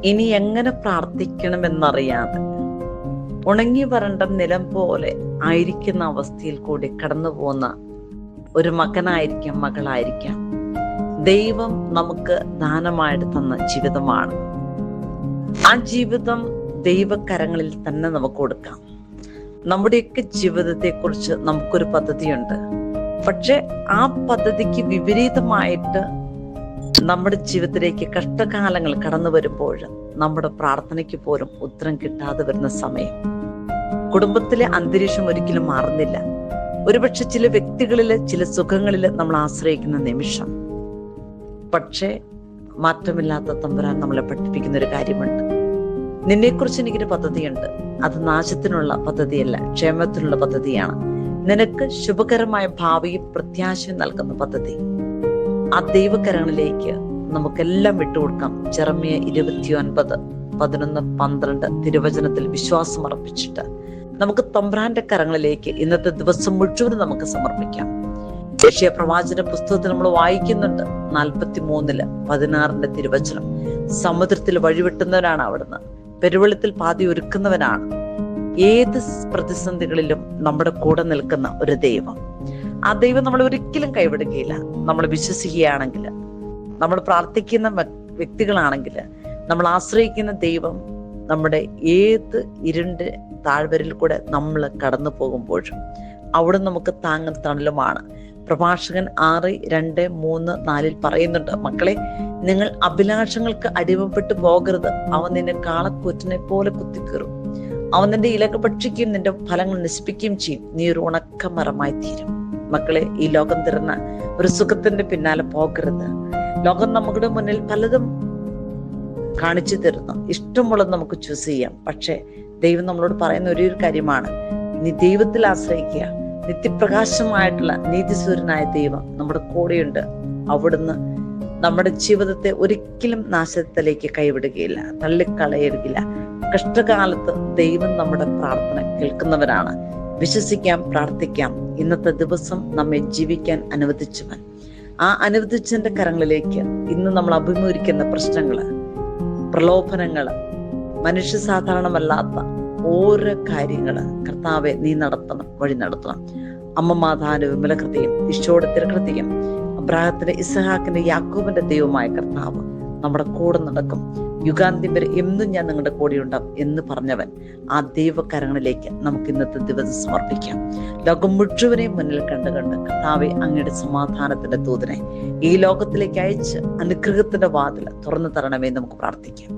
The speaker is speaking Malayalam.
ഇനി എങ്ങനെ പ്രാർത്ഥിക്കണമെന്നറിയാതെ ഉണങ്ങി വരണ്ട നിലം പോലെ ആയിരിക്കുന്ന അവസ്ഥയിൽ കൂടി കടന്നു പോകുന്ന ഒരു മകനായിരിക്കാം, മകളായിരിക്കാം. ദൈവം നമുക്ക് ദാനമായിട്ട് തന്ന ജീവിതമാണ്. ആ ജീവിതം ദൈവകരങ്ങളിൽ തന്നെ നമുക്ക് കൊടുക്കാം. നമ്മുടെയൊക്കെ ജീവിതത്തെക്കുറിച്ച് നമുക്കൊരു പദ്ധതിയുണ്ട്. പക്ഷെ ആ പദ്ധതിക്ക് വിപരീതമായിട്ട് നമ്മുടെ ജീവിതത്തിലേക്ക് കഷ്ടകാലങ്ങൾ കടന്നു വരുമ്പോൾ നമ്മുടെ പ്രാർത്ഥനയ്ക്ക് പോലും ഉത്തരം കിട്ടാതെ വരുന്ന സമയം, കുടുംബത്തിലെ അന്തരീക്ഷം ഒരിക്കലും മാറുന്നില്ല. ഒരുപക്ഷെ ചില വ്യക്തികളില്, ചില സുഖങ്ങളില് നമ്മൾ ആശ്രയിക്കുന്ന നിമിഷം, പക്ഷേ മാറ്റമില്ലാത്ത തമ്പുരാൻ നമ്മളെ പഠിപ്പിക്കുന്ന ഒരു കാര്യമുണ്ട്. നിന്നെക്കുറിച്ച് എനിക്കൊരു പദ്ധതിയുണ്ട്. അത് നാശത്തിനുള്ള പദ്ധതിയല്ല, ക്ഷേമത്തിനുള്ള പദ്ധതിയാണ്. നിനക്ക് ശുഭകരമായ ഭാവിയും പ്രത്യാശയും നൽകുന്ന പദ്ധതി. ആ ദൈവകരങ്ങളിലേക്ക് നമുക്കെല്ലാം വിട്ടുകൊടുക്കാം. ജെറമ്യ 29:11-12 തിരുവചനത്തിൽ വിശ്വാസം അർപ്പിച്ചിട്ട് നമുക്ക് തമ്പ്രാന്റെ കരങ്ങളിലേക്ക് ഇന്നത്തെ ദിവസം മുഴുവൻ നമുക്ക് സമർപ്പിക്കാം. യെശയ്യാ പ്രവാചന പുസ്തകത്തിൽ നമ്മൾ വായിക്കുന്നുണ്ട് 43:16 തിരുവചനം. സമുദ്രത്തിൽ വഴിവെട്ടുന്നവനാണ് അവിടുന്ന്, പെരുവെള്ളത്തിൽ പാതി ഒരുക്കുന്നവനാണ്. ഏത് പ്രതിസന്ധികളിലും നമ്മുടെ കൂടെ നിൽക്കുന്ന ഒരു ദൈവം. ആ ദൈവം നമ്മൾ ഒരിക്കലും കൈവിടുകയില്ല. നമ്മൾ വിശ്വസിക്കുകയാണെങ്കിൽ, നമ്മൾ പ്രാർത്ഥിക്കുന്ന വ്യക്തികളാണെങ്കിൽ, നമ്മൾ ആശ്രയിക്കുന്ന ദൈവം നമ്മുടെ ഏത് ഇരുണ്ട് താഴ്വരയിൽ കൂടെ നമ്മൾ കടന്നു പോകുമ്പോഴും അവിടെ നമുക്ക് താങ്ങും തണലുമാണ്. പ്രഭാഷകൻ 6:2-3-4 പറയുന്നുണ്ട്, മക്കളെ, നിങ്ങൾ അഭിലാഷങ്ങൾക്ക് അടിമപ്പെട്ടു പോകരുത്. അവൻ നിന്നെ കാളക്കൂറ്റിനെ പോലെ കുത്തിക്കീറും. അവൻ നിന്റെ ഇലകൾ ഭക്ഷിക്കുകയും നിന്റെ ഫലങ്ങൾ നശിപ്പിക്കുകയും ചെയ്യും. നീ ഒരു ഉണക്കമരമായി തീരും. മക്കളെ, ഈ ലോകം തരുന്ന ഒരു സുഖത്തിന്റെ പിന്നാലെ പോകരുത്. ലോകം നമ്മുടെ മുന്നിൽ പലതും കാണിച്ചു തരുന്നു. ഇഷ്ടമുള്ളത് നമുക്ക് ചൂസ് ചെയ്യാം. പക്ഷെ ദൈവം നമ്മളോട് പറയുന്ന ഒരേ ഒരു കാര്യമാണ്, നീ ദൈവത്തിൽ ആശ്രയിക്കുക. നിത്യപ്രകാശമായിട്ടുള്ള നീതിസൂര്യനായ ദൈവം നമ്മുടെ കൂടെയുണ്ട്. അവിടുന്ന് നമ്മുടെ ജീവിതത്തെ ഒരിക്കലും നാശത്തിലേക്ക് കൈവിടുകയില്ല, തള്ളിക്കളയുകയില്ല. കഷ്ടകാലത്ത് ദൈവം നമ്മുടെ പ്രാർത്ഥന കേൾക്കുന്നവരാണ്. വിശ്വസിക്കാം, പ്രാർത്ഥിക്കാം. ഇന്നത്തെ ദിവസം നമ്മെ ജീവിക്കാൻ അനുവദിച്ചവൻ, ആ അനുവദിച്ചതിന്റെ കരങ്ങളിലേക്ക് ഇന്ന് നമ്മൾ അഭിമുഖീകരിക്കുന്ന പ്രശ്നങ്ങള്, പ്രലോഭനങ്ങള്, മനുഷ്യ സാധാരണമല്ലാത്ത ഓരോ കാര്യങ്ങള് കർത്താവെ നീ നടത്തണം, വഴി നടത്തണം. അമ്മ മാതാവിന്റെ വിമല ഹൃദയം, ഈശോയുടെ തിരുഹൃദയം, അബ്രാഹത്തിന്റെ, ഇസഹാക്കിന്റെ, യാക്കോബിന്റെ ദൈവമായ കർത്താവ് നമ്മുടെ കൂടെ നടക്കും. യുഗാന്ത്യം വരെ എന്നും ഞാൻ നിങ്ങളുടെ കൂടെ ഉണ്ടാവും എന്ന് പറഞ്ഞവൻ, ആ ദൈവകരങ്ങളിലേക്ക് നമുക്ക് ഇന്നത്തെ ദിവസം സമർപ്പിക്കാം. ലോകം മുഴുവനെയും മുന്നിൽ കണ്ട് കർത്താവെ അങ്ങയുടെ സമാധാനത്തിന്റെ ദൂതനെ ഈ ലോകത്തിലേക്ക് അയച്ച് അനുഗ്രഹത്തിന്റെ വാതിൽ തുറന്നു തരണമേ നമുക്ക് പ്രാർത്ഥിക്കാം.